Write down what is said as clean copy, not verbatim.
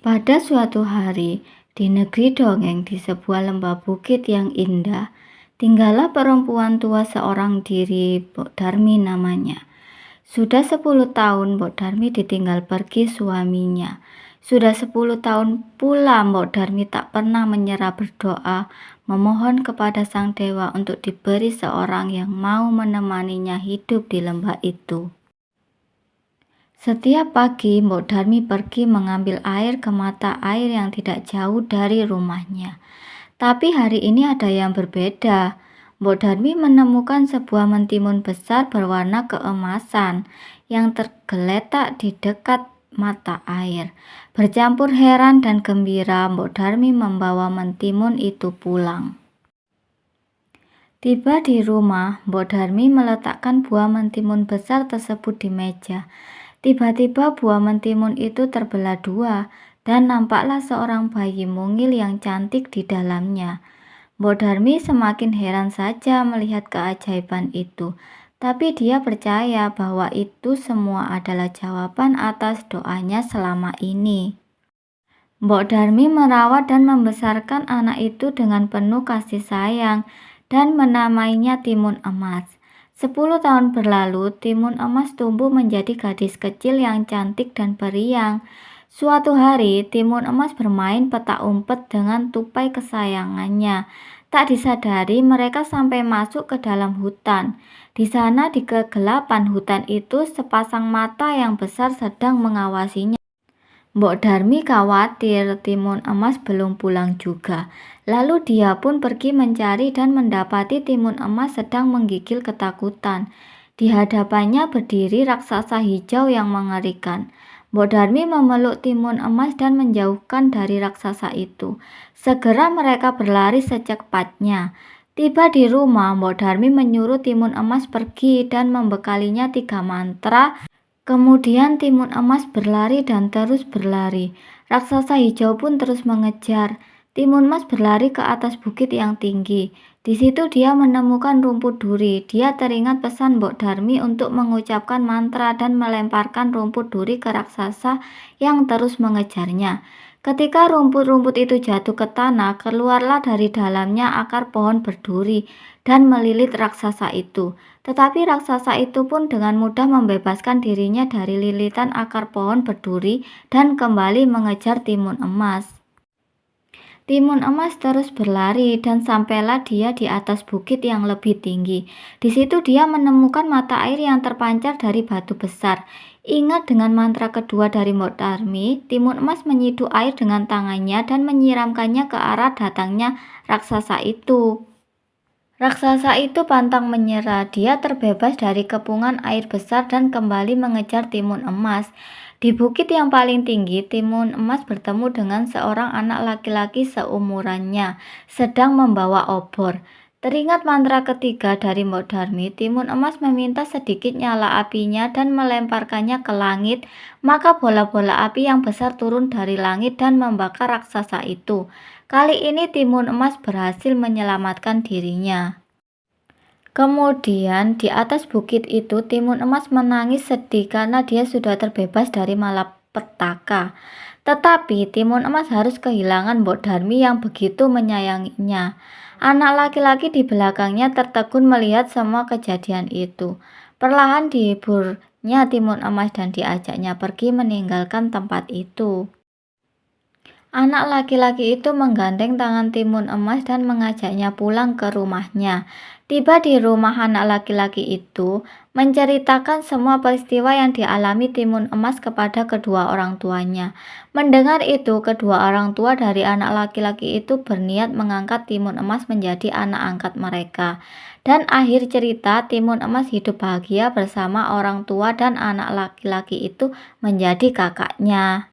Pada suatu hari, di negeri dongeng di sebuah lembah bukit yang indah, tinggallah perempuan tua seorang diri, Mbok Darmi namanya. Sudah 10 tahun Mbok Darmi ditinggal pergi suaminya. Sudah 10 tahun pula Mbok Darmi tak pernah menyerah berdoa, memohon kepada Sang Dewa untuk diberi seorang yang mau menemaninya hidup di lembah itu. Setiap pagi Mbok Darmi pergi mengambil air ke mata air yang tidak jauh dari rumahnya. Tapi hari ini ada yang berbeda. Mbok Darmi menemukan sebuah mentimun besar berwarna keemasan yang tergeletak di dekat mata air. Bercampur heran dan gembira, Mbok Darmi membawa mentimun itu pulang. Tiba di rumah, Mbok Darmi meletakkan buah mentimun besar tersebut di meja. Tiba-tiba buah mentimun itu terbelah dua dan nampaklah seorang bayi mungil yang cantik di dalamnya. Mbok Darmi semakin heran saja melihat keajaiban itu, tapi dia percaya bahwa itu semua adalah jawaban atas doanya selama ini. Mbok Darmi merawat dan membesarkan anak itu dengan penuh kasih sayang dan menamainya Timun Emas. 10 tahun berlalu, Timun Emas tumbuh menjadi gadis kecil yang cantik dan periang. Suatu hari, Timun Emas bermain petak umpet dengan tupai kesayangannya. Tak disadari, mereka sampai masuk ke dalam hutan. Di sana, di kegelapan hutan itu, sepasang mata yang besar sedang mengawasinya. Mbok Darmi khawatir Timun Emas belum pulang juga. Lalu dia pun pergi mencari dan mendapati Timun Emas sedang menggigil ketakutan. Di hadapannya berdiri raksasa hijau yang mengerikan. Mbok Darmi memeluk Timun Emas dan menjauhkan dari raksasa itu. Segera mereka berlari secepatnya. Tiba di rumah, Mbok Darmi menyuruh Timun Emas pergi dan membekalinya 3 mantra. Kemudian Timun Emas berlari dan terus berlari. Raksasa hijau pun terus mengejar. Timun Emas berlari ke atas bukit yang tinggi. Di situ dia menemukan rumput duri. Dia teringat pesan Mbok Darmi untuk mengucapkan mantra dan melemparkan rumput duri ke raksasa yang terus mengejarnya. Ketika rumput-rumput itu jatuh ke tanah, keluarlah dari dalamnya akar pohon berduri dan melilit raksasa itu. Tetapi raksasa itu pun dengan mudah membebaskan dirinya dari lilitan akar pohon berduri dan kembali mengejar Timun Emas. Timun Emas terus berlari dan sampailah dia di atas bukit yang lebih tinggi. Di situ dia menemukan mata air yang terpancar dari batu besar. Ingat dengan mantra kedua dari Mbok Darmi, Timun Emas menyiduh air dengan tangannya dan menyiramkannya ke arah datangnya raksasa itu. Raksasa itu pantang menyerah. Dia terbebas dari kepungan air besar dan kembali mengejar Timun Emas. Di bukit yang paling tinggi, Timun Emas bertemu dengan seorang anak laki-laki seumurannya, sedang membawa obor. Teringat mantra ketiga dari Mbok Darmi, Timun Emas meminta sedikit nyala apinya dan melemparkannya ke langit. Maka bola-bola api yang besar turun dari langit dan membakar raksasa itu. Kali ini Timun Emas berhasil menyelamatkan dirinya. Kemudian di atas bukit itu Timun Emas menangis sedih karena dia sudah terbebas dari malapetaka. Tetapi Timun Emas harus kehilangan Mbok Darmi yang begitu menyayanginya. Anak laki-laki di belakangnya tertegun melihat semua kejadian itu. Perlahan dihiburnya Timun Emas dan diajaknya pergi meninggalkan tempat itu. Anak laki-laki itu menggandeng tangan Timun Emas dan mengajaknya pulang ke rumahnya. Tiba di rumah anak laki-laki itu, menceritakan semua peristiwa yang dialami Timun Emas kepada kedua orang tuanya. Mendengar itu, kedua orang tua dari anak laki-laki itu berniat mengangkat Timun Emas menjadi anak angkat mereka. Dan akhir cerita, Timun Emas hidup bahagia bersama orang tua dan anak laki-laki itu menjadi kakaknya.